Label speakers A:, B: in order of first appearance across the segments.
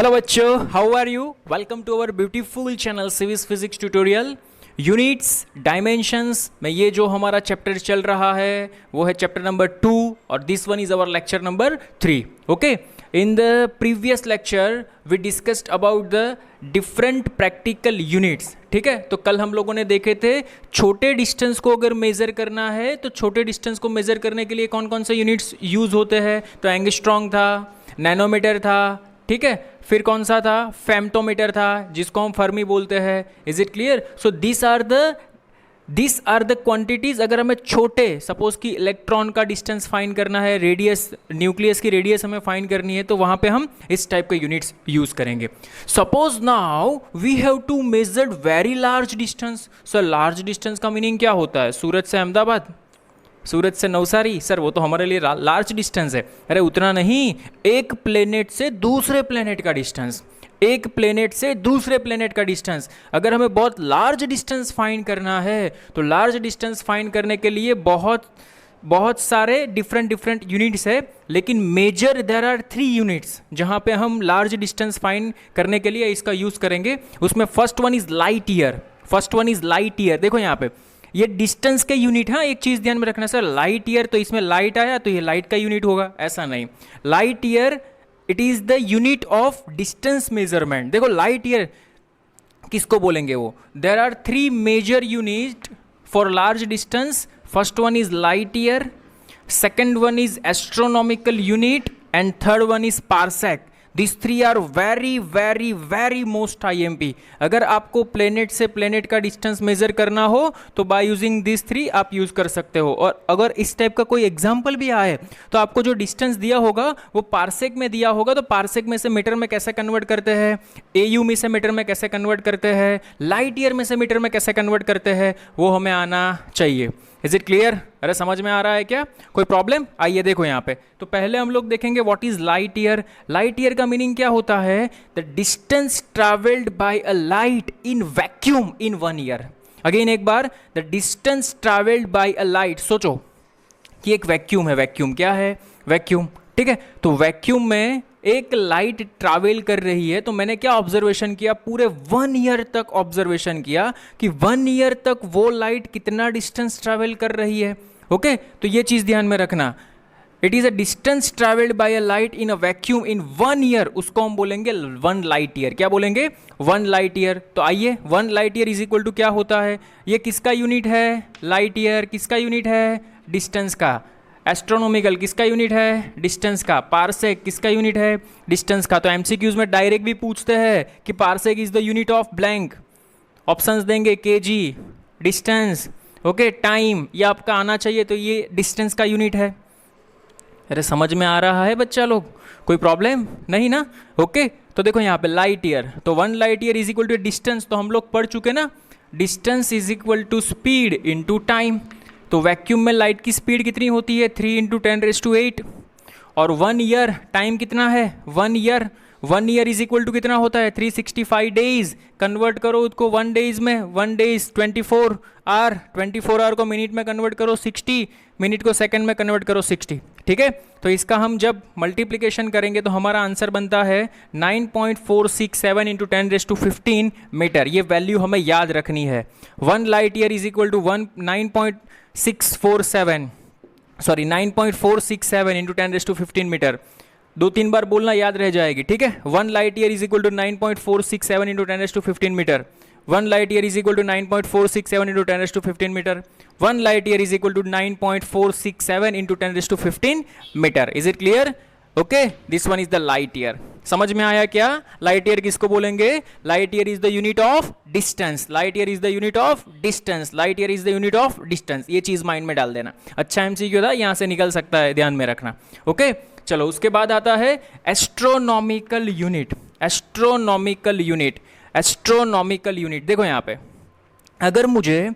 A: Hello बच्चों, how are you? Welcome to our beautiful channel civics physics tutorial units dimensions में। ये जो हमारा चैप्टर चल रहा है वो है चैप्टर नंबर 2 और this one is our lecture number 3. Okay, in the previous lecture we discussed about the different practical units. ठीक है, तो कल हम लोगों ने देखे थे छोटे डिस्टेंस को अगर मेज़र करना है तो छोटे डिस्टेंस को मेज़र करने के लिए कौन कौन से यूनिट्स यूज़ होते हैं. तो एंगस्ट्रॉम था, नैनोमीटर था, ठीक है, फिर कौन सा था, फेम्टोमीटर था जिसको हम फर्मी बोलते हैं. Is it clear? So this are the quantities. अगर हमें छोटे, सपोज कि इलेक्ट्रॉन का डिस्टेंस फाइंड करना है, रेडियस, न्यूक्लियस की रेडियस हमें फाइंड करनी है, तो वहां पे हम इस टाइप के यूनिट्स यूज करेंगे. Suppose now we have to measure very large distance. Sir large distance का मीनिंग क्या होता है? सूरत से अहमदाबाद, सूरत से नवसारी. सर वो तो हमारे लिए लार्ज डिस्टेंस है. अरे उतना नहीं, एक प्लेनेट से दूसरे प्लेनेट का डिस्टेंस, एक प्लेनेट से दूसरे प्लेनेट का डिस्टेंस. अगर हमें बहुत लार्ज डिस्टेंस फाइंड करना है तो लार्ज डिस्टेंस फाइंड करने के लिए बहुत सारे डिफरेंट यूनिट्स है, लेकिन मेजर देयर आर 3 यूनिट्स जहाँ पे हम लार्ज डिस्टेंस फाइंड करने के लिए इसका यूज़ करेंगे. उसमें first one is light year. देखो यहाँ पे ये डिस्टेंस के यूनिट. हाँ, एक चीज़ ध्यान में रखना सर, लाइट ईयर तो इसमें लाइट आया तो ये लाइट का यूनिट होगा, ऐसा नहीं. Light year it is the unit of distance measurement. देखो लाइट ईयर किसको बोलेंगे? वो there are 3 major unit for large distance. First one is light year, second one is astronomical unit and third one is parsec. This 3 are very most IMP. अगर आपको planet से planet का distance measure करना हो तो by using this 3 आप use कर सकते हो. और अगर इस टाइप का कोई एग्जाम्पल भी आए तो आपको जो डिस्टेंस दिया होगा वो पार्सेक में दिया होगा, तो पार्सेक में से मीटर में कैसे कन्वर्ट करते हैं, AU में से मीटर में कैसे कन्वर्ट करते हैं, लाइट ईयर में से मीटर में कैसे कन्वर्ट करते हैं, वो हमें आना चाहिए. Is it clear? अरे समझ में आ रहा है क्या? कोई प्रॉब्लम? आइए देखो यहाँ पे. तो पहले हम लोग देखेंगे what is light year. Light year का मीनिंग क्या होता है? The distance travelled by a light in vacuum in 1 year. Again एक बार, the distance travelled by a light. सोचो कि एक वैक्यूम है. वैक्यूम क्या है? वैक्यूम, ठीक है. तो वैक्यूम में एक लाइट ट्रैवल कर रही है, तो मैंने क्या ऑब्जर्वेशन किया? पूरे 1 ईयर तक ऑब्जर्वेशन किया कि 1 ईयर तक वो लाइट कितना डिस्टेंस ट्रैवल कर रही है. ओके, तो ये चीज़ ध्यान में रखना. It is a distance travelled by a light in a vacuum in 1 year. उसको हम बोलेंगे 1 लाइट ईयर. क्या बोलेंगे? 1 लाइट ईयर. तो आइए, 1 light year is equal to क्या होता है? ये किसका यूनिट है? लाइट ईयर किसका यूनिट है? डिस्टेंस का. एस्ट्रोनॉमिकल किसका यूनिट है? डिस्टेंस का. पार्सेक किसका यूनिट है? डिस्टेंस का. तो MCQs में डायरेक्ट भी पूछते हैं कि parsec is the unit of blank. Options देंगे kg, डिस्टेंस, ओके, टाइम, ये आपका आना चाहिए. तो ये डिस्टेंस का यूनिट है. अरे समझ में आ रहा है बच्चा लोग? कोई प्रॉब्लम नहीं ना? ओके, तो देखो यहाँ पे लाइट ईयर. तो 1 light year is equal to distance, तो हम लोग पढ़ चुके ना, distance is equal to speed into time. तो वैक्यूम में लाइट की स्पीड कितनी होती है? 3 × 10⁸. और 1 ईयर टाइम कितना है? 1 ईयर इज इक्वल टू कितना होता है? 365 डेज. कन्वर्ट करो उसको 1 डेज में. 1 डेज 24 आवर. 24 आवर को मिनट में कन्वर्ट करो 60, मिनट को सेकंड में कन्वर्ट करो 60. ठीक है, तो इसका हम जब मल्टीप्लिकेशन करेंगे तो हमारा आंसर बनता है 9.467 × 10⁻15 मीटर. ये वैल्यू हमें याद रखनी है. 1 light year is equal to 9.467 × 10⁻15 metre. 2-3 बार बोलना, याद रह जाएगी. ठीक है, 1 light year is equal to 9.467 × 10⁻15 metre. 1 light year is equal to 9.467 × 10⁻15 metre. 1 light year is equal to 9.467 × 10⁻15 metre. Is it clear? Okay, this one is the light year. समझ में आया क्या? लाइट ईयर किसको बोलेंगे? Light year is the unit of distance. Light year is the unit of distance. Light year is the unit of distance. ये चीज mind में डाल देना. अच्छा MCQ था, यहां से निकल सकता है, ध्यान में रखना. ओके, चलो उसके बाद आता है एस्ट्रोनॉमिकल यूनिट. एस्ट्रोनॉमिकल यूनिट देखो यहाँ पे, अगर मुझे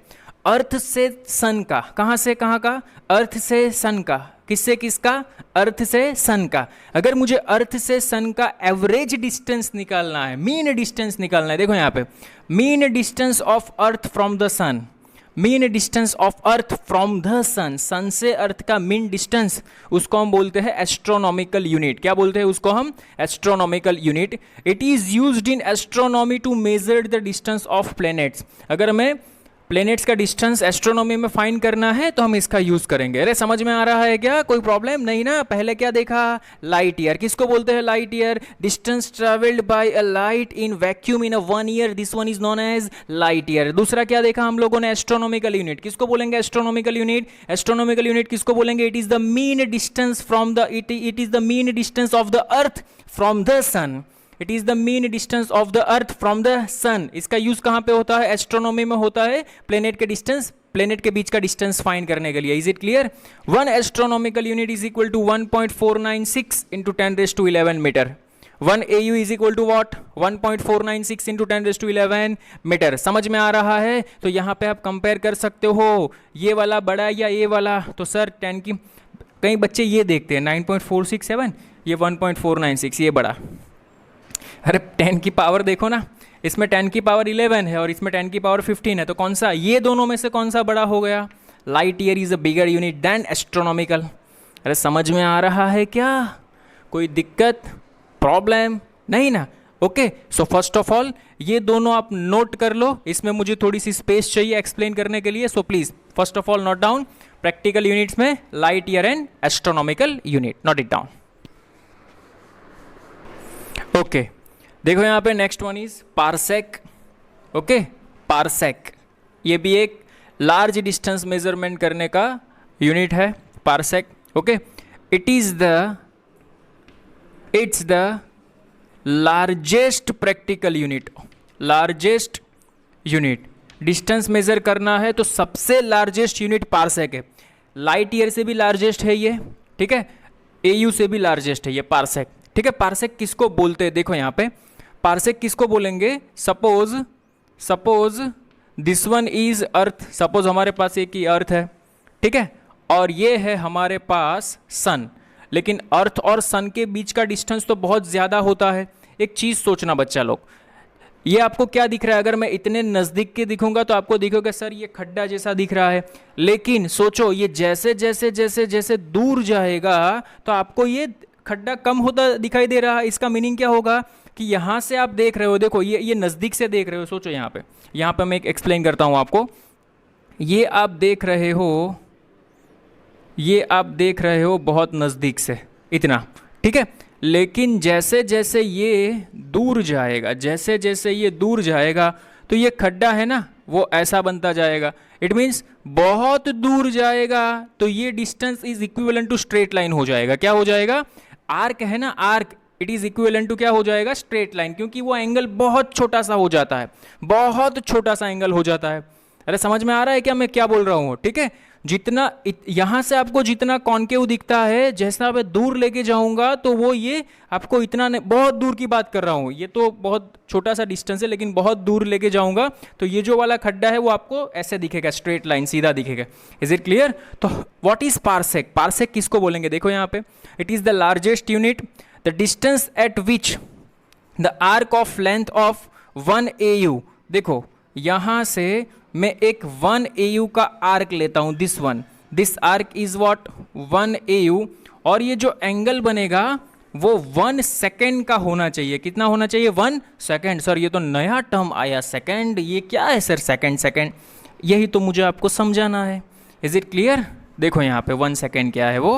A: अर्थ से सन का, कहाँ से कहाँ का? अर्थ से सन का. किससे किसका? अर्थ से सन का. अगर मुझे अर्थ से सन का एवरेज डिस्टेंस निकालना है, मीन डिस्टेंस निकालना है, देखो यहाँ पे mean distance of earth from the sun. Mean distance of earth from the sun, sun से अर्थ का मीन डिस्टेंस, उसको हम बोलते हैं एस्ट्रोनॉमिकल यूनिट। क्या बोलते हैं उसको हम? Astronomical unit. It is used in astronomy to measure the distance of planets. अगर हमें प्लैनेट्स का डिस्टेंस एस्ट्रोनॉमी में फाइंड करना है तो हम इसका यूज करेंगे। अरे समझ में आ रहा है क्या? कोई प्रॉब्लम नहीं ना? पहले क्या देखा? Light year. किसको बोलते हैं light year? Distance travelled by a light in vacuum in a 1 year, this one is known as light year. दूसरा क्या देखा हम लोगों ने? Astronomical unit. किसको बोलेंगे एस्ट्रोनॉमिकल यूनिट? एस्ट्रोनॉमिकल यूनिट किसको बोलेंगे? It is the mean distance from the it is the mean distance of the earth from the sun. It is the mean distance of the earth from the सन। इसका use कहां पे होता है? Astronomy में होता है, प्लेनेट के distance, planet के बीच का डिस्टेंस फाइंड करने के लिए। Is it clear? 1 astronomical unit is equal to 1.496 into 10⁻11 metre. 1 AU is equal to what? 1.496 into 10⁻11 metre. समझ में आ रहा है? तो यहां पे आप कंपेयर कर सकते हो, ये वाला बड़ा या ये वाला। तो सर 10 की, कई बच्चे ये देखते हैं 9.467, ये 1.496, ये बड़ा। अरे 10 की पावर देखो ना, इसमें 10 की पावर 11 है और इसमें 10 की पावर 15 है, तो कौन सा, ये दोनों में से कौन सा बड़ा हो गया? Light year is a bigger unit than astronomical. अरे समझ में आ रहा है क्या? कोई दिक्कत, प्रॉब्लम नहीं ना? Okay, so first of all ये दोनों आप नोट कर लो, इसमें मुझे थोड़ी सी स्पेस चाहिए एक्सप्लेन करने के लिए। So please first of all note down practical units में light year and astronomical unit, note it down. Okay, देखो यहाँ पे next one is parsec. Okay, parsec ये भी एक लार्ज डिस्टेंस मेजरमेंट करने का यूनिट है, parsec. Okay, it's the largest practical unit, largest unit. Distance measure करना है तो सबसे लार्जेस्ट यूनिट पारसेक है। लाइट ईयर से भी लार्जेस्ट है ये, ठीक है, AU से भी लार्जेस्ट है ये पारसेक, ठीक है। पारसेक किसको बोलते हैं? देखो यहाँ पे पारसेक किसको बोलेंगे? Suppose this one is earth, suppose हमारे पास एक ही अर्थ है, ठीक है, और ये है हमारे पास सन। लेकिन अर्थ और सन के बीच का डिस्टेंस तो बहुत ज़्यादा होता है। एक चीज़ सोचना बच्चा लोग, ये आपको क्या दिख रहा है? अगर मैं इतने नज़दीक के दिखूंगा तो आपको दिखेगा सर ये खड्डा जैसा दिख रहा है, लेकिन सोचो ये जैसे जैसे जैसे जैसे दूर जाएगा तो आपको ये खड्डा कम होता दिखाई दे रहा है। इसका मीनिंग क्या होगा कि यहाँ से आप देख रहे हो, देखो ये नज़दीक से देख रहे हो, सोचो यहाँ पे मैं एक एक्सप्लेन करता हूँ आपको। ये आप देख रहे हो बहुत नज़दीक से इतना, ठीक है, लेकिन जैसे जैसे ये दूर जाएगा, जैसे जैसे ये दूर जाएगा तो ये खड्डा है ना वो ऐसा बनता जाएगा। इट मीन्स बहुत दूर जाएगा तो ये distance is equivalent to straight line हो जाएगा। क्या हो जाएगा? आर्क है ना, arc, it is equivalent to क्या हो जाएगा? स्ट्रेट लाइन, क्योंकि वो एंगल बहुत छोटा सा हो जाता है, बहुत छोटा सा एंगल हो जाता है। अरे समझ में आ रहा है क्या मैं क्या बोल रहा हूँ? ठीक है, जितना यहाँ से आपको जितना कॉन्केव दिखता है, जैसा मैं दूर लेके जाऊंगा तो वो ये आपको इतना नहीं, बहुत दूर की बात कर रहा हूँ, ये तो बहुत छोटा सा डिस्टेंस है, लेकिन बहुत दूर लेके जाऊंगा तो ये जो वाला खड्डा है वो आपको ऐसे दिखेगा, स्ट्रेट लाइन, सीधा दिखेगा। Is it clear? तो व्हाट इज पारसेक? पारसेक किसको बोलेंगे? देखो यहाँ पे, it is the largest unit, the distance eight which the arc of length of 1 AU। देखो यहाँ से मैं एक 1 AU का आर्क लेता हूँ, this arc is what 1 AU, और ये जो एंगल बनेगा वो 1 सेकेंड का होना चाहिए। कितना होना चाहिए? 1 सेकेंड। सर ये तो नया टर्म आया सेकेंड, ये क्या है सर सेकेंड? यही तो मुझे आपको समझाना है। Is it clear? देखो यहाँ पे 1 सेकेंड क्या है वो,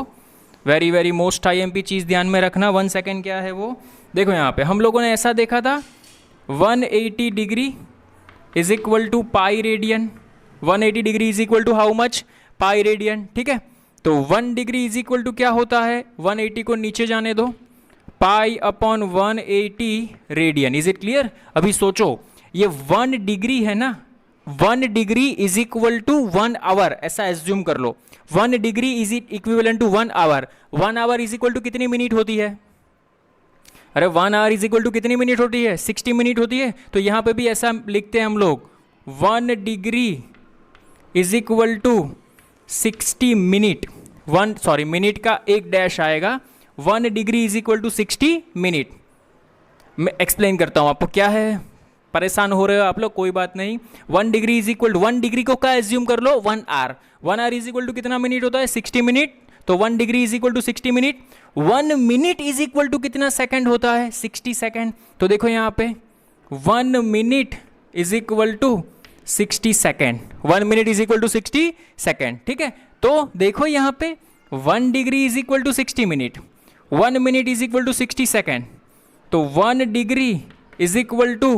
A: वेरी वेरी मोस्ट IMP चीज़ ध्यान में रखना। 1 सेकेंड क्या है वो? देखो यहाँ पे हम लोगों ने ऐसा देखा था 180 degree is equal to pi radian. 180 degree is equal to how much? Pi radian, ठीक है। तो 1 डिग्री इज इक्वल टू क्या होता है? 180 को नीचे जाने दो, pi upon 180 radian. Is it clear? अभी सोचो ये 1 डिग्री है ना, 1 degree is equal to 1 hour, ऐसा एज्यूम कर लो। 1 degree is equivalent to 1 hour. 1 hour is equal to कितनी मिनट होती है? अरे 1 आवर इज इक्वल टू कितनी मिनट होती है? 60 मिनट होती है। तो यहाँ पे भी ऐसा लिखते हैं हम लोग, 1 degree is equal to 60 minute. Minute का एक डैश आएगा, 1 degree is equal to 60 minute. मैं एक्सप्लेन करता हूँ आपको क्या है, परेशान हो रहे हो आप लोग, कोई बात नहीं। 1 degree is equal to 1 degree को क्या एज्यूम कर लो 1 hour. 1 hour is equal to कितना मिनट होता है 60 मिनट, तो 1 degree is equal to 60 minute. 1 minute is equal to कितना सेकंड होता है 60 सेकंड। तो देखो यहाँ पे 1 minute is equal to 60 second, 1 minute is equal to 60 second, ठीक है। तो देखो यहाँ पे 1 degree is equal to 60 minute, 1 minute is equal to 60 second, तो 1 degree is equal to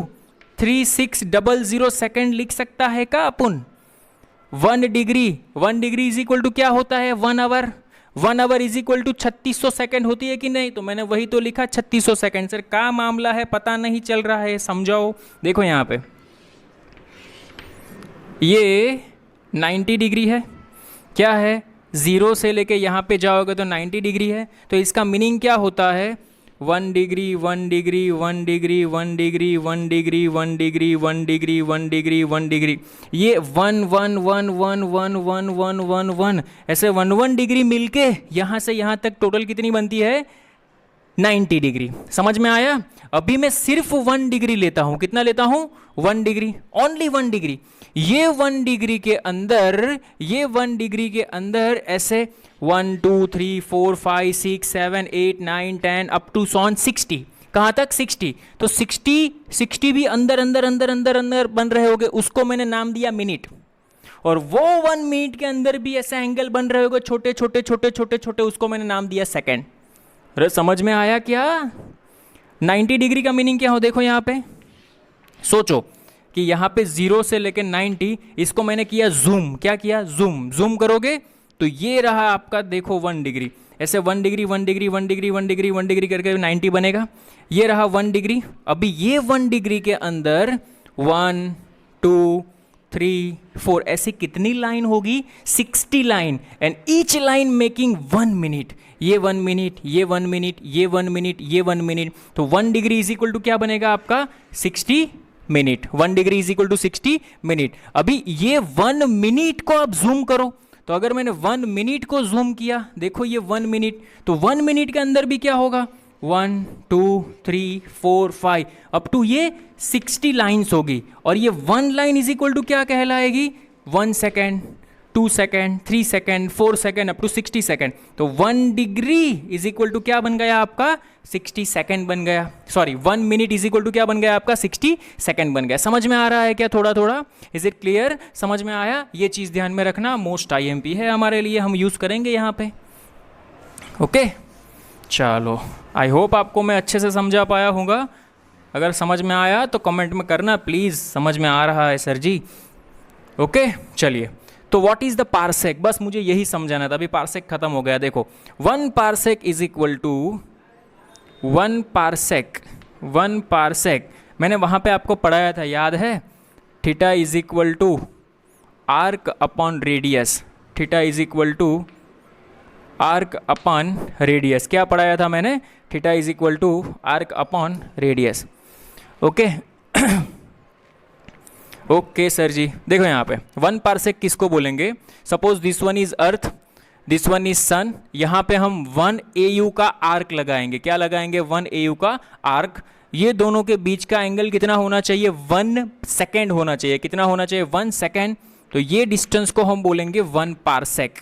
A: 3600 second लिख सकता है का अपन। 1 डिग्री इज इक्वल टू क्या होता है 1 hour. 1 hour is equal to 3600 second होती है कि नहीं, तो मैंने वही तो लिखा 3600 सेकंड। सर क्या मामला है पता नहीं चल रहा है, समझाओ। देखो यहाँ पे ये 90 डिग्री है, क्या है 0 से लेके यहाँ पे जाओगे तो 90 डिग्री है। तो इसका मीनिंग क्या होता है 1 degree 1 degree 1 degree 1 degree 1 degree 1 degree 1 degree 1 degree 1 degree, ये 1 1 1 1 1 1 1 1 1 ऐसे 1 1 डिग्री मिलके यहाँ से यहाँ तक टोटल कितनी बनती है 90 डिग्री। समझ में आया। अभी मैं सिर्फ 1 डिग्री लेता हूँ, कितना लेता हूँ 1 डिग्री, ओनली 1 डिग्री। ये 1 डिग्री के अंदर, ये 1 डिग्री के अंदर ऐसे 1 2 3 4 5 6 7 8 9 10 अप टू 60। कहाँ तक 60। तो 60 भी अंदर अंदर अंदर अंदर अंदर बन रहे होगे, उसको मैंने नाम दिया मिनट। और वो 1 मिनट के अंदर भी ऐसे एंगल बन रहे होगे छोटे छोटे छोटे छोटे छोटे, उसको मैंने नाम दिया सेकेंड। अरे समझ में आया क्या। 90 डिग्री का मीनिंग क्या हो, देखो यहाँ पे सोचो कि यहाँ पे 0 से लेके 90, इसको मैंने किया जूम। क्या किया जूम। जूम करोगे तो ये रहा आपका देखो 1 डिग्री, ऐसे 1 degree 1 degree 1 degree 1 degree 1 degree करके 90 बनेगा। ये रहा 1 डिग्री। अभी ये 1 डिग्री के अंदर 1 2 3 4 ऐसी कितनी लाइन होगी 60 line, and each line making 1 minute. ये 1 मिनट, ये 1 मिनट, ये 1 मिनट, ये 1 मिनट। तो 1 डिग्री इज इक्वल टू क्या बनेगा आपका 60 minute. 1 degree is equal to 60 minute. अभी ये 1 मिनट को आप जूम करो, तो अगर मैंने 1 मिनट को जूम किया, देखो ये 1 मिनट, तो 1 मिनट के अंदर भी क्या होगा 1 2 3 4 5 अप टू ये 60 लाइन्स होगी। और ये 1 लाइन इज इक्वल टू क्या कहलाएगी 1 second 2 second 3 second 4 second up to 60 second. तो 1 डिग्री इज इक्वल टू क्या बन गया आपका 60 सेकेंड बन गया। Sorry 1 minute is equal to क्या बन गया आपका 60 सेकेंड बन गया। समझ में आ रहा है क्या थोड़ा थोड़ा, इज इट क्लियर। समझ में आया। ये चीज़ ध्यान में रखना, मोस्ट IMP है हमारे लिए, हम यूज़ करेंगे यहाँ पे। ओके चलो, आई होप आपको मैं अच्छे से समझा पाया होगा। अगर समझ में आया तो कमेंट में करना प्लीज़, समझ में आ रहा है सर जी। ओके चलिए, तो व्हाट इज़ द पार्सेक, बस मुझे यही समझाना था। अभी पार्सेक खत्म हो गया। देखो 1 parsec is equal to 1 parsec, 1 parsec मैंने वहाँ पे आपको पढ़ाया था, याद है। Theta is equal to arc upon radius, theta is equal to arc upon radius. क्या पढ़ाया था मैंने, theta is equal to arc upon radius. Okay okay sir ji. देखो यहाँ पे 1 पार्सेक किसको बोलेंगे, suppose this one is earth, this one is sun. यहाँ पे हम 1 AU का आर्क लगाएंगे। क्या लगाएंगे 1 AU का आर्क। ये दोनों के बीच का एंगल कितना होना चाहिए 1 सेकेंड होना चाहिए। कितना होना चाहिए 1 सेकेंड। तो ये डिस्टेंस को हम बोलेंगे 1 पार्सेक।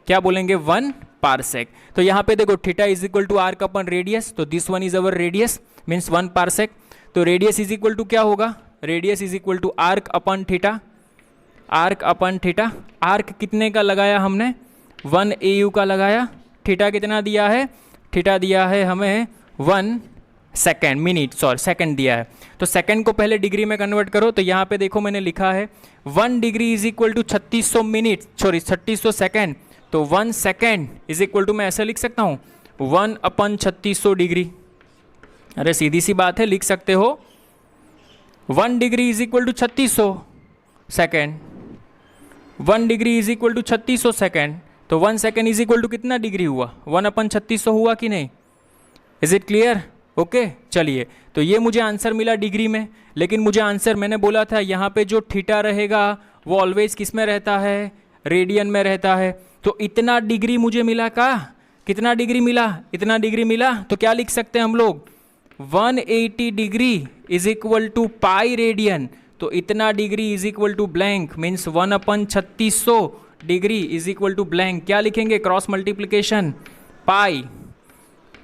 A: क्या बोलेंगे 1 पार्सेक। तो यहाँ पे देखो theta is equal to arc upon radius, तो this one is our radius means 1 parsec. तो रेडियस इज इक्वल टू क्या होगा, radius is equal to arc upon theta, arc upon theta. Arc कितने का लगाया हमने 1 AU का लगाया। थीटा कितना दिया है, थीटा दिया है हमें 1 सेकेंड, मिनट सॉरी सेकेंड दिया है। तो सेकेंड को पहले डिग्री में कन्वर्ट करो, तो यहाँ पे देखो मैंने लिखा है 1 degree is equal to 3600 minute, sorry 3600 second. तो 1 सेकेंड इज इक्वल टू मैं ऐसा लिख सकता हूँ 1 अपॉन 3600 डिग्री। अरे सीधी सी बात है, लिख सकते हो 1 degree is equal to 3600 second, 1 degree is equal to 3600 second. तो 1 सेकेंड इज इक्वल टू कितना डिग्री हुआ 1 अपॉन 3600 हुआ कि नहीं। Is it clear. ओके चलिए, तो ये मुझे आंसर मिला डिग्री में, लेकिन मुझे आंसर मैंने बोला था यहाँ पे जो थीटा रहेगा वो ऑलवेज किस में रहता है, रेडियन में रहता है। तो इतना डिग्री मुझे मिला का, कितना डिग्री मिला, इतना डिग्री मिला। तो क्या लिख सकते हैं हम लोग 180 degree is equal to pi radian, तो इतना degree is equal to blank, means 1/3600 degree is equal to blank. क्या लिखेंगे? Cross multiplication pi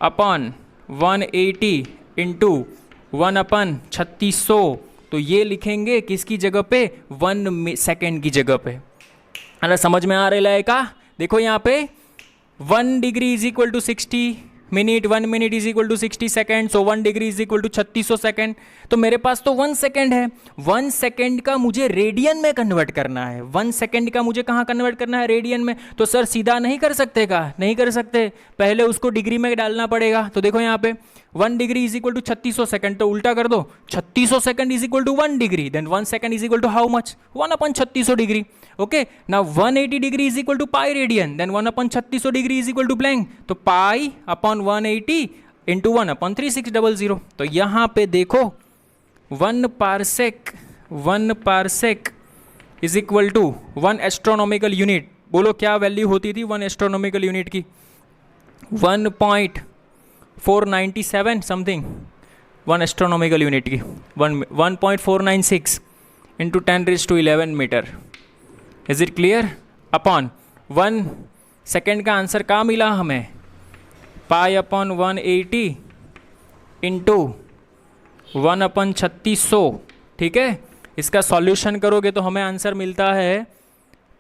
A: upon 180 into 1/3600, तो ये लिखेंगे किसकी जगह पे? 1 सेकेंड की जगह पे। अरे समझ में आ रहा है का? देखो यहाँ पे 1 degree is equal to 60 minute, 1 minute is equal to 60 second, so 1 degree is equal to 3600 second. तो मेरे पास तो 1 सेकेंड है, 1 सेकेंड का मुझे रेडियन में कन्वर्ट करना है। 1 सेकेंड का मुझे कहाँ कन्वर्ट करना है? रेडियन में। तो सर सीधा नहीं कर सकते का? नहीं कर सकते, पहले उसको डिग्री में डालना पड़ेगा। तो देखो यहाँ पे 1 degree is equal to 3600 second, तो उल्टा कर दो, 3600 second is equal to 1 degree, then 1 second is equal to how much? 1/3600 degree. Okay, now 180 degree is equal to pi radian, then 1/3600 degree is equal to blank, तो pi upon 180 into 1/3600। तो यहाँ पे देखो 1 parsec is equal to 1 astronomical unit. बोलो क्या value होती थी 1 astronomical unit की? 1.497 समथिंग 1 एस्ट्रोनॉमिकल यूनिट की, 1.496 into 10⁻11 metre. Is it clear? Upon 1 second का आंसर कहाँ मिला हमें? Pi upon 180 into 1/3600। ठीक है, इसका सॉल्यूशन करोगे तो हमें आंसर मिलता है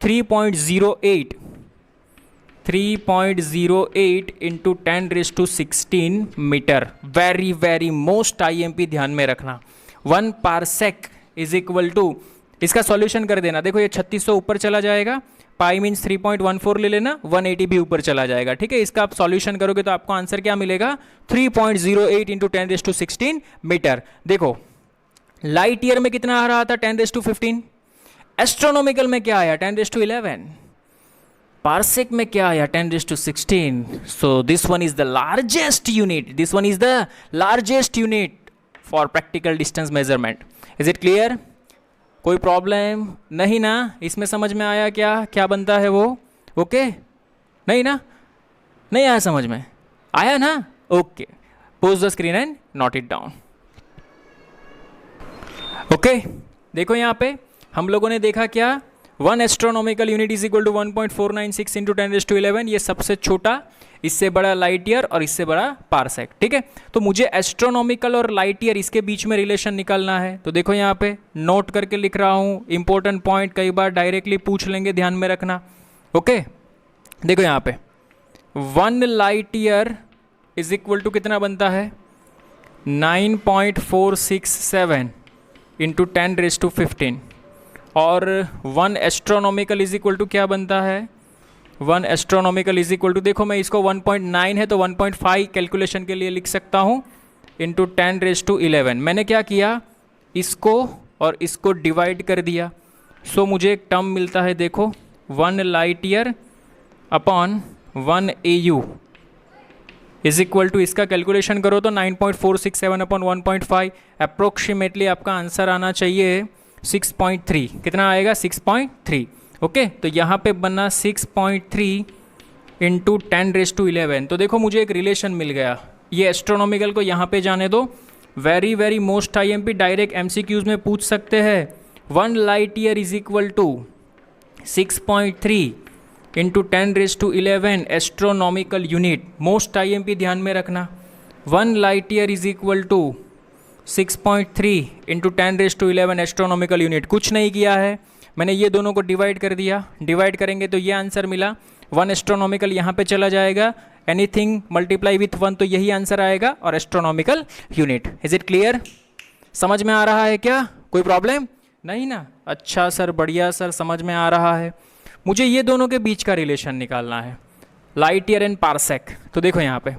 A: 3.08 into 10⁻16 metre. Very very most IMP ध्यान में रखना। 1 पारसेक इज इक्वल टू, इसका सॉल्यूशन कर देना। देखो ये 3600 ऊपर चला जाएगा, पाई मीन्स 3.14 ले लेना, 180 भी ऊपर चला जाएगा। ठीक है, इसका आप सॉल्यूशन करोगे तो आपको आंसर क्या मिलेगा? 3.08 इंटू 10⁻16 मीटर। देखो लाइट ईयर में कितना आ रहा था? 10⁻15। एस्ट्रोनॉमिकल में क्या आया? 10⁻11। पारसेक में क्या आया? 10⁻16। सो this one is the largest unit, this one is the largest unit for practical distance measurement. Is it clear? कोई प्रॉब्लम नहीं ना? इसमें समझ में आया क्या क्या बनता है वो? ओके नहीं ना? नहीं आया समझ में? आया ना? Okay, pause the screen and note it down. Okay, देखो यहाँ पे हम लोगों ने देखा क्या? 1 astronomical unit is equal to 1.496 into 10⁻11, ये सबसे छोटा, इससे बड़ा लाइट ईयर और इससे बड़ा पारसेक। ठीक है, तो मुझे एस्ट्रोनॉमिकल और लाइट ईयर इसके बीच में रिलेशन निकालना है। तो देखो यहाँ पे नोट करके लिख रहा हूँ, इंपॉर्टेंट पॉइंट कई बार डायरेक्टली पूछ लेंगे, ध्यान में रखना। ओके, देखो यहाँ पे 1 light year is equal to कितना बनता है? 9.467 इंटू 10⁻15, और 1 एस्ट्रोनॉमिकल इज इक्वल टू क्या बनता है? 1 एस्ट्रोनॉमिकल इज इक्वल टू, देखो मैं इसको 1.9 है तो 1.5 कैलकुलेशन के लिए लिख सकता हूँ, इंटू 10⁻11। मैंने क्या किया? इसको और इसको डिवाइड कर दिया। सो मुझे एक टर्म मिलता है, देखो 1 light year upon 1 AU is equal to, इसका कैलकुलेशन करो तो 9.467 अपॉन 1.5, अप्रोक्सीमेटली आपका आंसर आना चाहिए 6.3। कितना आएगा? 6.3। ओके, तो यहाँ पे बना 6.3 इंटू 10⁻11। तो देखो मुझे एक रिलेशन मिल गया। ये एस्ट्रोनॉमिकल को यहाँ पे जाने दो, very very most IMP direct MCQs में पूछ सकते हैं। 1 light year is equal to 6.3 into 10⁻11 astronomical unit. Most IMP ध्यान में रखना। 1 light year is equal to 6.3 into 10⁻11 astronomical unit. कुछ नहीं किया है, मैंने ये दोनों को डिवाइड कर दिया। डिवाइड करेंगे तो ये आंसर मिला। 1 एस्ट्रोनॉमिकल यहाँ पे चला जाएगा, एनीथिंग मल्टीप्लाई विथ 1 तो यही आंसर आएगा, और astronomical unit. Is it clear? समझ में आ रहा है क्या? कोई प्रॉब्लम नहीं ना? अच्छा सर, बढ़िया सर, समझ में आ रहा है। मुझे ये दोनों के बीच का रिलेशन निकालना है, लाइट ईयर एंड पारसेक। तो देखो यहाँ पे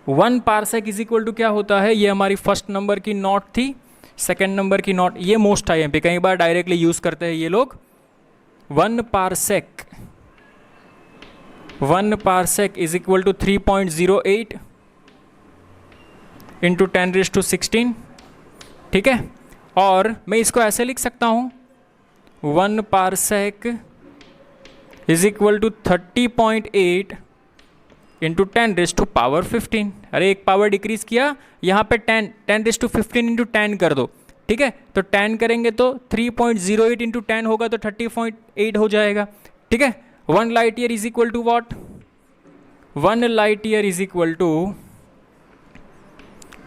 A: 1 पारसेक इज इक्वल टू क्या होता है? ये हमारी फर्स्ट नंबर की नोट थी, सेकेंड नंबर की नोट, ये मोस्ट IMP कई बार डायरेक्टली यूज करते हैं ये लोग। 1 parsec is equal to 3.08 into 10⁻16। ठीक है, और मैं इसको ऐसे लिख सकता हूँ, 1 parsec is equal to 30.8 into 10⁻15। अरे एक पावर डिक्रीज किया, यहाँ पे 10⁻15 इंटू 10 कर दो, ठीक है। तो 10 करेंगे तो 3.08 इंटू 10 होगा तो 30.8 हो जाएगा, ठीक है। 1 light year is equal to what? 1 light year is equal to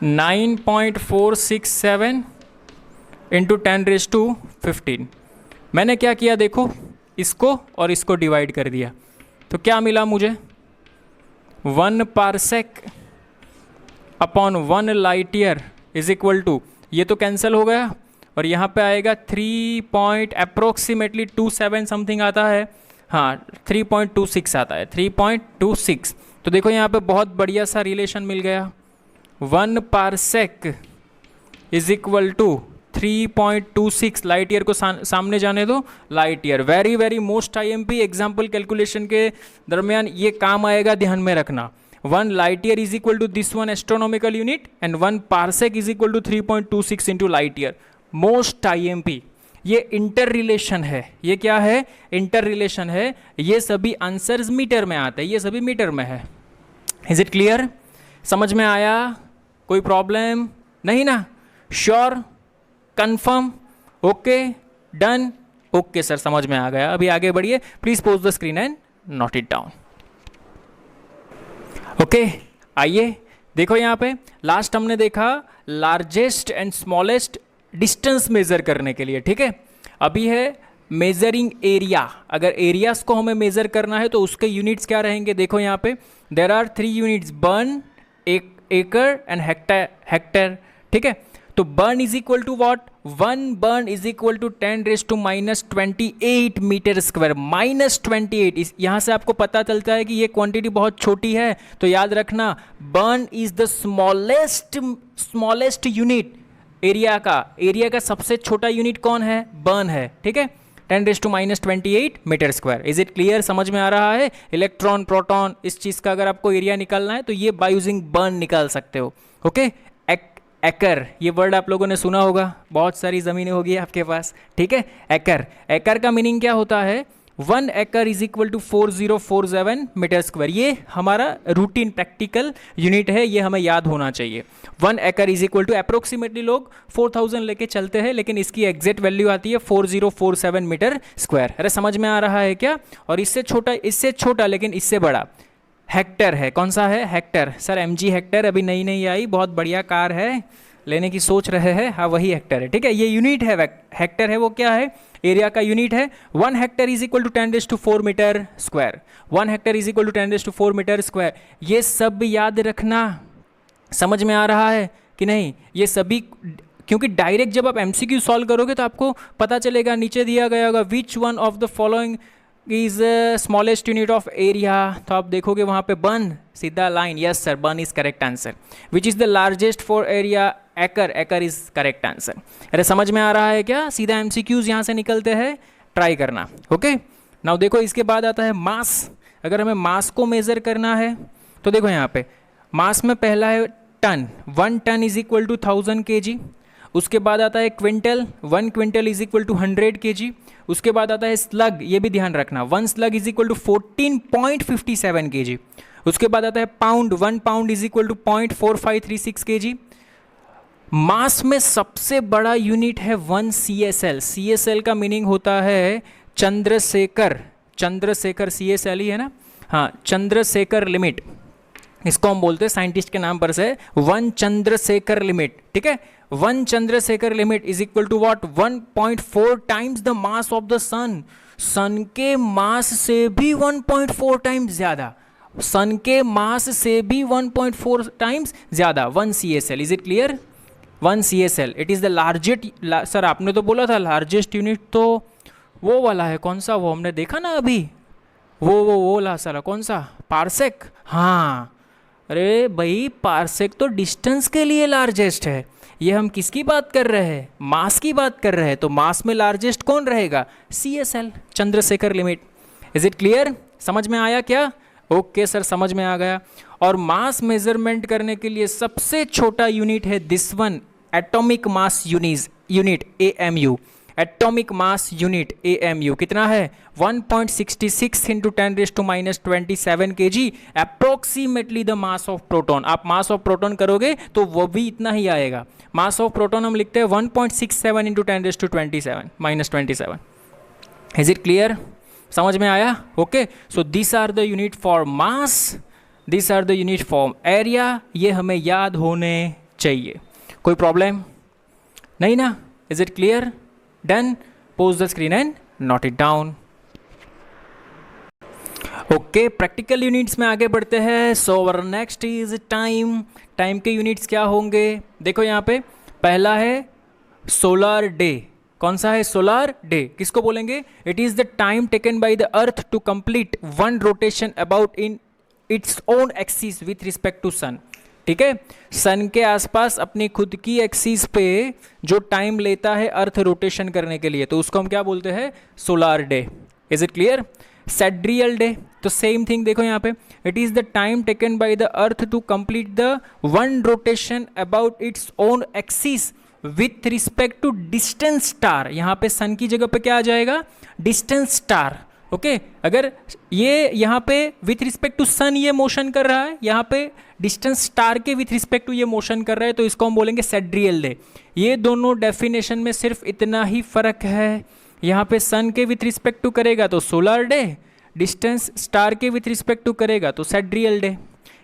A: 9.467 into 10⁻15। मैंने क्या किया देखो, इसको और इसको डिवाइड कर दिया, तो क्या मिला मुझे? 1 parsec upon 1 light year is equal to, ये तो कैंसिल हो गया और यहाँ पे आएगा 3.27 समथिंग आता है, हाँ 3.26 आता है, 3.26। तो देखो यहाँ पे बहुत बढ़िया सा रिलेशन मिल गया, 1 parsec is equal to 3.26। Light year को सामने जाने दो, light year. Very very most IMP example calculation के दरमियान ये काम आएगा, ध्यान में रखना। 1 light year is equal to this one astronomical unit and 1 parsec is equal to 3.26 into light year. Most IMP, ये इंटर रिलेशन है। ये क्या है? इंटर रिलेशन है। ये सभी आंसर्स मीटर में आते हैं, ये सभी मीटर में है। Is it clear? समझ में आया? कोई प्रॉब्लम नहीं ना? Sure? Confirm? Okay, done? Okay sir, समझ में आ गया। अभी आगे बढ़िए, please pose the screen and note it down. Okay, आइए देखो यहाँ पे लास्ट हमने देखा largest and smallest distance measure करने के लिए, ठीक है। अभी है मेजरिंग एरिया। अगर एरियाज को हमें मेजर करना है तो उसके यूनिट्स क्या रहेंगे? देखो यहाँ पे देर आर 3 यूनिट्स, बर्न, एकड़ एंड हेक्टर, ठीक है। तो barn is equal to what? 1 barn is equal to 10⁻28 metre square, -28। यहाँ से आपको पता चलता है कि ये क्वांटिटी बहुत छोटी है, तो याद रखना burn is the smallest unit. Area का सबसे छोटा यूनिट कौन है? बर्न है, ठीक है। 10⁻28 metre square. Is it clear? समझ में आ रहा है? इलेक्ट्रॉन, प्रोटॉन, इस चीज़ का अगर आपको एरिया निकालना है तो ये बाय यूजिंग बर्न निकाल सकते हो, ओके। एकड़, ये वर्ड आप लोगों ने सुना होगा, बहुत सारी ज़मीनें होगी आपके पास, ठीक है। एकड़ का मीनिंग क्या होता है? 1 एकड़ is equal to 4047 metre square. ये हमारा रूटीन प्रैक्टिकल यूनिट है, ये हमें याद होना चाहिए। 1 एकड़ इज इक्वल टू अप्रोक्सीमेटली लोग 4000 लेके चलते हैं, लेकिन इसकी एग्जैक्ट वैल्यू आती है 4047 मीटर स्क्वायर। अरे समझ में आ रहा है क्या? और इससे छोटा लेकिन इससे बड़ा हेक्टर है। कौन सा है? हेक्टर। सर MG हेक्टर अभी नई आई, बहुत बढ़िया कार है, लेने की सोच रहे हैं, हाँ वही हेक्टर है, ठीक है। ये यूनिट है, हेक्टर है, वो क्या है? एरिया का यूनिट है। 1 hectare is equal to 10⁻4 metre square. 1 hectare is equal to 10⁻4 metre square. ये सब याद रखना। समझ में आ रहा है कि नहीं? ये सभी, क्योंकि डायरेक्ट जब आप MCQ सॉल्व करोगे तो आपको पता चलेगा, नीचे दिया गया होगा which one of the following is smallest unit of area, तो आप देखोगे वहाँ पे बर्न, सीधा line, yes sir burn is correct answer. Which is the largest for area? एकड़ इज करेक्ट आंसर। अरे समझ में आ रहा है क्या? सीधा MCQs यहाँ से निकलते हैं, ट्राई करना, ओके। नाउ देखो इसके बाद आता है मास। अगर हमें मास को मेजर करना है तो देखो यहाँ पे मास में पहला है ton. 1 ton is equal to 1000 kg। उसके बाद आता है quintal, 1 quintal is equal to 100 kg। उसके बाद आता है स्लग, ये भी ध्यान रखना, 1 slug is equal to 14.57 kg। उसके बाद आता है pound, 1 pound is equal to 0.4536 kg। Mass में सबसे बड़ा यूनिट है 1 CSL। CSL का मीनिंग होता है चंद्रशेखर CSL ही है ना, हाँ, चंद्रशेखर लिमिट, इसको हम बोलते हैं साइंटिस्ट के नाम पर से, 1 चंद्रशेखर लिमिट, ठीक है। 1 Chandrasekhar limit is equal to what? 1.4 times the mass of the sun. Sun के मास से भी 1.4 टाइम्स ज्यादा, सन के मास से भी 1.4 टाइम्स ज्यादा, 1 CSL। Is it clear? 1 CSL it is the largest. Sir आपने तो बोला था लार्जेस्ट यूनिट तो वो वाला है, कौन सा? वो हमने देखा ना अभी, वो ला सारा, कौन सा? पारसेक। हाँ, अरे भाई पारसेक तो डिस्टेंस के लिए लार्जेस्ट है। ये हम किसकी बात कर रहे हैं? मास की बात कर रहे हैं। तो मास में लार्जेस्ट कौन रहेगा? CSL, Chandrashekhar limit. Is it clear? समझ में आया क्या? ओके सर, समझ में आ गया। और मास मेजरमेंट करने के लिए सबसे छोटा यूनिट है this one, atomic mass unit, AMU। Atomic mass unit AMU कितना है 1.66 into 10⁻⁻27 kg approximately the mass of proton. आप मास ऑफ प्रोटॉन करोगे तो वो भी इतना ही आएगा। मास ऑफ प्रोटॉन हम लिखते हैं 1.67 इंटू 10⁻⁻27। Is it clear? समझ में आया? Okay, so this are the unit for mass, this are the unit for area. ये हमें याद होने चाहिए। कोई प्रॉब्लम नहीं ना? Is it clear? Done? Pause the screen and note it down. Okay, practical units में आगे बढ़ते हैं। So our next is time. Time के यूनिट्स क्या होंगे? देखो यहाँ पे पहला है सोलर डे। कौन सा है? Solar day. किसको बोलेंगे? It is the time taken by the earth to complete one rotation about in its own axis with respect to sun. ठीक है, सन के आसपास अपनी खुद की एक्सिस पे जो टाइम लेता है अर्थ रोटेशन करने के लिए, तो उसको हम क्या बोलते हैं? Solar day. Is it clear? Sidereal day, तो सेम थिंग। देखो यहाँ पे it is the time taken by the earth to complete the one rotation about its own axis with respect to distance star. यहाँ पे सन की जगह पे क्या आ जाएगा? Distance star. ओके, अगर ये यहाँ पे विथ रिस्पेक्ट टू सन ये मोशन कर रहा है, यहाँ पे डिस्टेंस स्टार के विथ रिस्पेक्ट टू ये मोशन कर रहा है, तो इसको हम बोलेंगे सेड्रियल डे। ये दोनों डेफिनेशन में सिर्फ इतना ही फर्क है। यहाँ पे सन के विथ रिस्पेक्ट टू करेगा तो सोलर डे, डिस्टेंस स्टार के विथ रिस्पेक्ट टू करेगा तो sidereal day.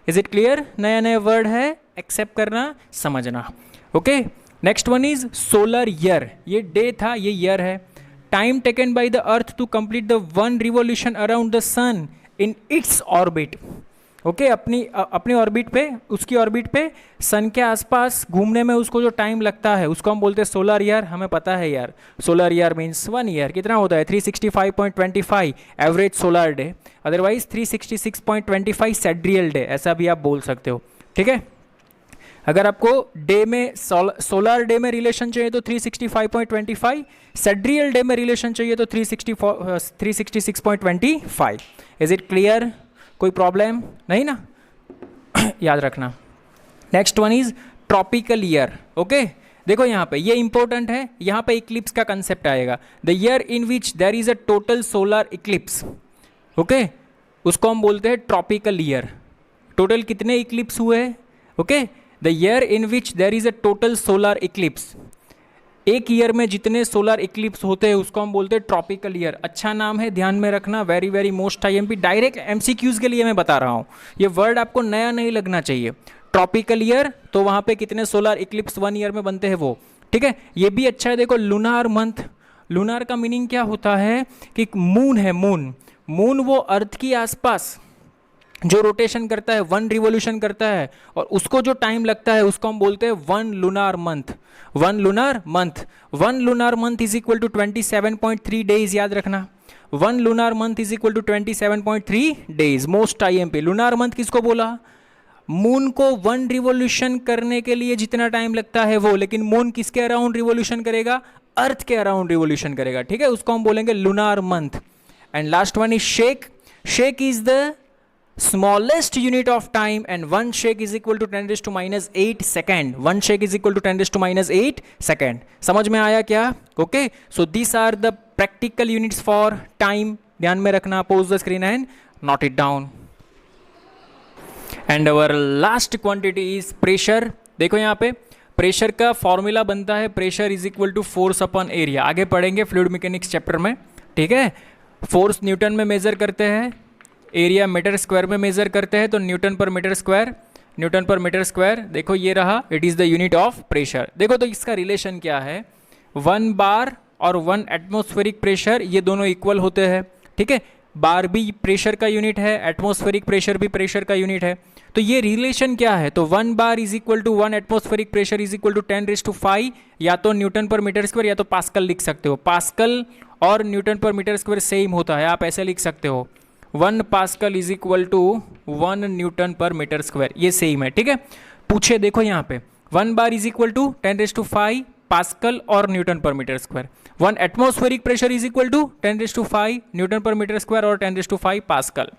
A: Is it clear? नया नया वर्ड है, एक्सेप्ट करना, समझना। Okay, next one is solar year. ये डे था, ये ईयर है। Time taken by the earth to complete the one revolution around the sun in its orbit. Okay, अपनी ऑर्बिट पे, उसकी ऑर्बिट पे सन के आसपास घूमने में उसको जो टाइम लगता है उसको हम बोलते हैं सोलर ईयर। हमें पता है यार, सोलर ईयर मीन्स 1 ईयर। कितना होता है? 365.25 average solar day, otherwise 366.25 sidereal day, ऐसा भी आप बोल सकते हो। ठीक है, अगर आपको डे में सोलर डे में रिलेशन चाहिए तो 365.25, सेड्रियल डे में रिलेशन चाहिए तो 366.25। Is it clear? कोई प्रॉब्लम नहीं ना? याद रखना। Next one is tropical year. Okay, देखो यहाँ पे ये इंपॉर्टेंट है, यहाँ पे इक्लिप्स का कंसेप्ट आएगा। The year in which there is a total solar eclipse. Okay, उसको हम बोलते हैं ट्रॉपिकल ईयर। टोटल कितने इक्लिप्स हुए? Okay, the year in which there is a total solar eclipse. एक ईयर में जितने सोलर इक्लिप्स होते हैं उसको हम बोलते हैं ट्रॉपिकल ईयर। अच्छा नाम है, ध्यान में रखना। Very very most IMP, direct MCQs के लिए मैं बता रहा हूँ। ये वर्ड आपको नया नहीं लगना चाहिए। ट्रॉपिकल ईयर, तो वहाँ पे कितने सोलर इक्लिप्स 1 ईयर में बनते हैं वो। ठीक है, ये भी अच्छा है। देखो लूनार मंथ, लूनार का मीनिंग क्या होता है कि मून है, मून वो अर्थ की आसपास जो रोटेशन करता है, 1 रिवॉल्यूशन करता है, और उसको जो टाइम लगता है उसको हम बोलते हैं 1 lunar month. 1 lunar month, 1 lunar month is equal to 27.3 days. याद रखना, 1 lunar month is equal to 27.3 days. Most IMP, lunar month किसको बोला? मून को 1 रिवॉल्यूशन करने के लिए जितना टाइम लगता है वो, लेकिन मून किसके अराउंड रिवॉल्यूशन करेगा? अर्थ के अराउंड रिवॉल्यूशन करेगा। ठीक है, उसको हम बोलेंगे lunar month. And last one is shake. Shake is the smallest unit of time and 1 shake is equal to 10⁻⁸ second. 1 shake is equal to 10⁻⁸ second. समझ में आया क्या? Okay, so these are the practical units for time. ध्यान में रखना। pause the screen and note it down. And our last quantity is pressure. देखो यहाँ पे प्रेशर का फॉर्मूला बनता है pressure is equal to force upon area. आगे पढ़ेंगे फ्लूइड मैकेनिक्स चैप्टर में। ठीक है, फोर्स न्यूटन में मेजर करते हैं, एरिया मीटर स्क्वायर में मेजर करते हैं, तो Newton per metre square, Newton per metre square. देखो ये रहा, it is the unit of pressure. देखो तो इसका रिलेशन क्या है? 1 बार और 1 एटमॉस्फेरिक प्रेशर, ये दोनों इक्वल होते हैं। ठीक है, बार भी प्रेशर का यूनिट है, एटमॉस्फेरिक प्रेशर भी प्रेशर का यूनिट है। तो ये रिलेशन क्या है? तो 1 bar is equal to 1 atmospheric pressure is equal to 10⁵, या तो न्यूटन पर मीटर स्क्वायर या तो पास्कल लिख सकते हो। पास्कल और newton per metre square same होता है, आप ऐसे लिख सकते हो 1 pascal is equal to 1 newton per metre square, ये सेम है। ठीक है, पूछे देखो यहाँ पे 1 bar is equal to 10⁵ pascal और newton per metre square. 1 atmospheric pressure is equal to 10⁵ newton per metre square और 10⁵ pascal.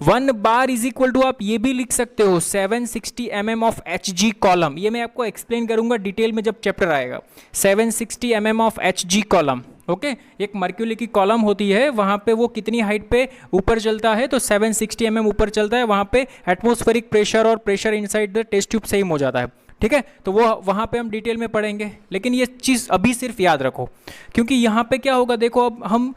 A: 1 bar is equal to आप ये भी लिख सकते हो 760 mm ऑफ Hg कॉलम। ये मैं आपको एक्सप्लेन करूंगा डिटेल में जब चैप्टर आएगा। 760 mm of Hg column. Okay एक मर्क्यूरी की कॉलम होती है, वहाँ पे वो कितनी हाइट पे ऊपर चलता है, तो 760 mm ऊपर चलता है, वहाँ पे एटमॉस्फेरिक प्रेशर और pressure inside the test tube same हो जाता है, ठीक है। तो वो वहाँ पे हम डिटेल में पढ़ेंगे, लेकिन ये चीज़ अभी सिर्फ याद रखो, क्योंकि यहाँ पे क्या होगा देखो, अब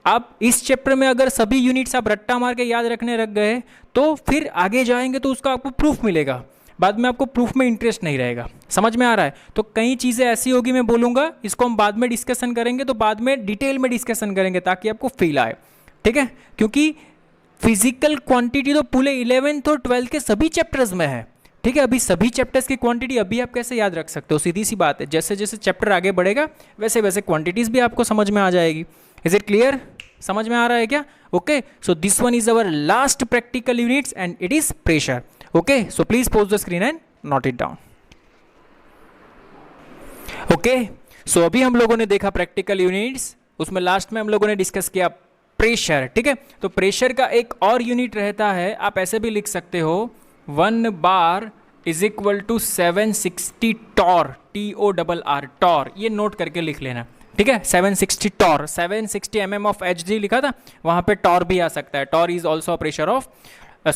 A: आप इस चैप्टर में अगर सभी यूनिट्स आप रट्टा मार के याद रखने रख गए तो फिर आगे जाएंगे तो उसका आपको प्रूफ मिलेगा, बाद में आपको प्रूफ में इंटरेस्ट नहीं रहेगा। समझ में आ रहा है? तो कई चीज़ें ऐसी होगी, मैं बोलूँगा इसको हम बाद में डिस्कशन करेंगे, तो बाद में डिटेल में डिस्कशन करेंगे ताकि आपको फील आए, ठीक है। क्योंकि फिजिकल क्वांटिटी तो पूरे 11th और 12th के सभी चैप्टर्स में है, ठीक है। अभी सभी चैप्टर्स की क्वांटिटी अभी आप कैसे याद रख सकते हो, सीधी सी बात है, जैसे जैसे चैप्टर आगे बढ़ेगा वैसे वैसे क्वांटिटीज़ भी आपको समझ में आ जाएगी। Is it clear? समझ में आ रहा है क्या? Okay, so this one is our last practical units and it is pressure. Okay, so please pause the screen and note it down. Okay, so अभी हम लोगों ने देखा प्रैक्टिकल यूनिट्स, उसमें लास्ट में हम लोगों ने डिस्कस किया प्रेशर, ठीक है। तो प्रेशर का एक और यूनिट रहता है, आप ऐसे भी लिख सकते हो 1 bar is equal to 760 torr, TORR torr, ये नोट करके लिख लेना, ठीक है। 760 टॉर, 760 mm ऑफ Hg लिखा था, वहाँ पे टॉर भी आ सकता है, torr is also pressure of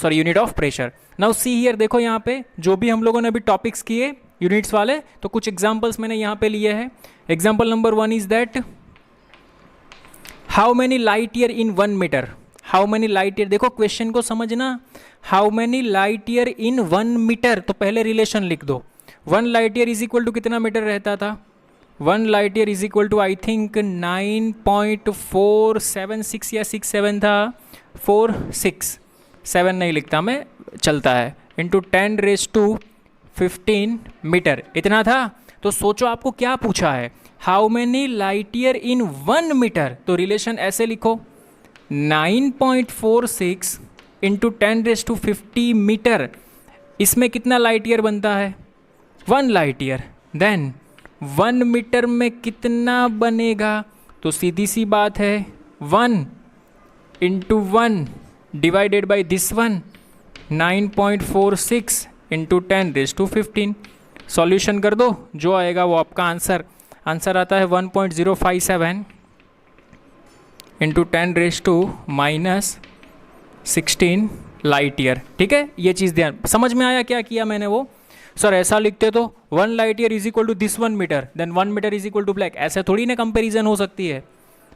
A: unit of pressure. Now see here, देखो यहाँ पे जो भी हम लोगों ने अभी टॉपिक्स किए यूनिट्स वाले, तो कुछ एग्जांपल्स मैंने यहाँ पे लिए हैं। Example number 1 is that how many light year in 1 metre, how many light year, देखो क्वेश्चन को समझना, how many light year in 1 metre, तो पहले रिलेशन लिख दो, 1 light year is equal to कितना मीटर रहता था, 1 light year is equal to I think 9.476 या 67 था, 7 नहीं लिखता मैं, चलता है, इंटू 10⁻15 मीटर, इतना था। तो सोचो आपको क्या पूछा है, how many light year in 1 metre, तो रिलेशन ऐसे लिखो 9.46 इंटू 10⁻50 मीटर, इसमें कितना लाइट ईयर बनता है, 1 लाइट ईयर। देन 1 मीटर में कितना बनेगा, तो सीधी सी बात है 1 into 1 divided by this one, 9.46 into 10⁻15, solution कर दो, जो आएगा वो आपका आंसर आता है 1.057 इंटू 10⁻16 लाइट ईयर, ठीक है। ये चीज़ ध्यान, समझ में आया क्या किया मैंने? वो सर ऐसा लिखते तो 1 light year is equal to this 1 metre, then 1 metre is equal to blank, ऐसे थोड़ी ना कंपेरिजन हो सकती है।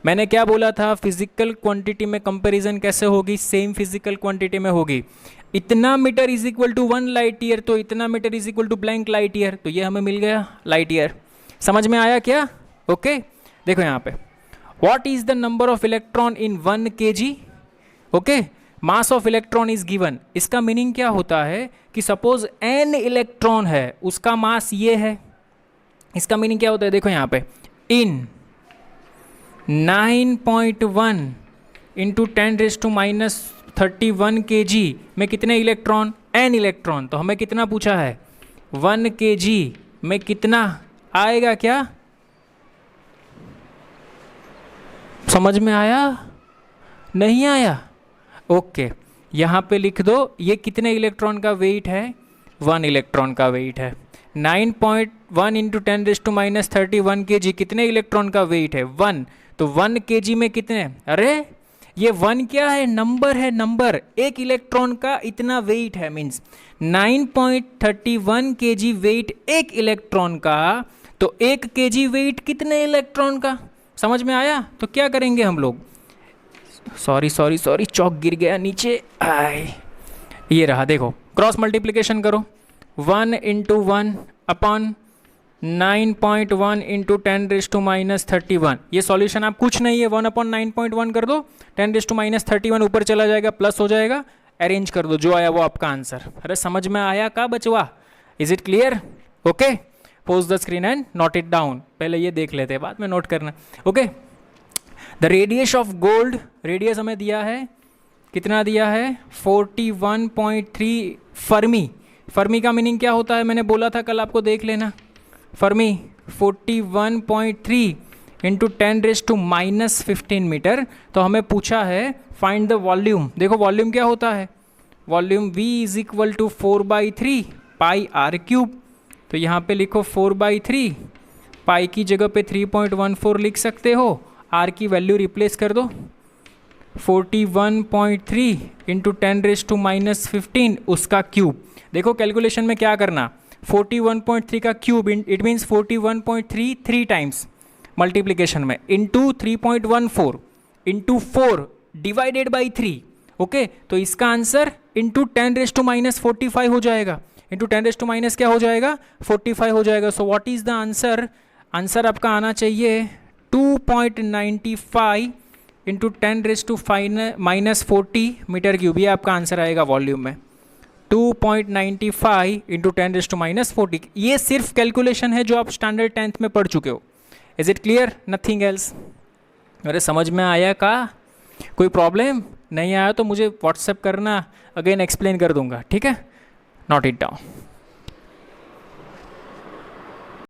A: मैंने क्या बोला था, फिजिकल क्वांटिटी में कंपैरिजन कैसे होगी, सेम फिजिकल क्वांटिटी में होगी। इतना metre is equal to 1 light year, तो इतना metre is equal to blank light year, तो ये हमें मिल गया लाइट ईयर। समझ में आया क्या? ओके, देखो यहाँ पे what is the number of electron in 1 kg, okay, mass of electron is given. इसका मीनिंग क्या होता है कि सपोज n इलेक्ट्रॉन है, उसका मास ये है, इसका मीनिंग क्या होता है, देखो यहाँ पे इन 9.1 इंटू 10⁻31 kg में कितने इलेक्ट्रॉन, n इलेक्ट्रॉन, तो हमें कितना पूछा है, 1 kg में कितना आएगा, क्या समझ में आया? नहीं आया? ओके, यहाँ पे लिख दो, ये कितने इलेक्ट्रॉन का वेट है, 1 इलेक्ट्रॉन का वेट है। 9.1 इंटू 10⁻31 kg कितने इलेक्ट्रॉन का वेट है, 1, तो 1 kg में कितने, अरे ये 1 क्या है, नंबर है, नंबर, एक इलेक्ट्रॉन का इतना वेट है, मीन्स 9.31 kg वेट एक इलेक्ट्रॉन का, तो 1 kg वेट कितने इलेक्ट्रॉन का, समझ में आया? तो क्या करेंगे हम लोग, सॉरी चौक गिर गया नीचे, आए ये रहा, देखो क्रॉस मल्टीप्लिकेशन करो, 1 इंटू 1 अपॉन 9.1 इंटू 10⁻31, ये सॉल्यूशन आप कुछ नहीं है, 1 अपॉन 9.1 कर दो, 10⁻31 ऊपर चला जाएगा, प्लस हो जाएगा, अरेंज कर दो, जो आया वो आपका आंसर। अरे समझ में आया का बचवा? Is it clear? Okay, pause the screen and note it down, पहले ये देख लेते हैं, बाद में नोट करना। Okay, the radius of gold, radius हमें दिया है, कितना दिया है, 41.3 फर्मी। फर्मी का मीनिंग क्या होता है, मैंने बोला था कल, आपको देख लेना। फर्मी 41.3 इंटू 10⁻15 मीटर, तो हमें पूछा है फाइंड द वॉल्यूम। देखो वॉल्यूम क्या होता है, volume V is equal to 4/3 pi r³, तो यहाँ पे लिखो 4/3, पाई की जगह पे 3.14 लिख सकते हो, आर की वैल्यू रिप्लेस कर दो, 41.3 इंटू 10⁻⁻15 उसका क्यूब। देखो कैलकुलेशन में क्या करना, 41.3 का cube it means 41.3 3 times multiplication में, into 3.14 into 4 divided by 3। Okay, तो इसका आंसर इंटू 10⁻⁻45 हो जाएगा, इंटू 10⁻⁻ क्या हो जाएगा 45 हो जाएगा। So what is the answer, answer आपका आना चाहिए 2.95 इंटू 10⁻⁻40 मीटर क्यूब, ये आपका आंसर आएगा वॉल्यूम में 2.95 इंटू 10⁻⁻40। ये सिर्फ कैलकुलेशन है जो आप स्टैंडर्ड 10th में पढ़ चुके हो। Is it clear, nothing else. अरे समझ में आया का, कोई प्रॉब्लम नहीं आया तो मुझे व्हाट्सएप करना, अगेन एक्सप्लेन कर दूंगा, ठीक है। Note it down.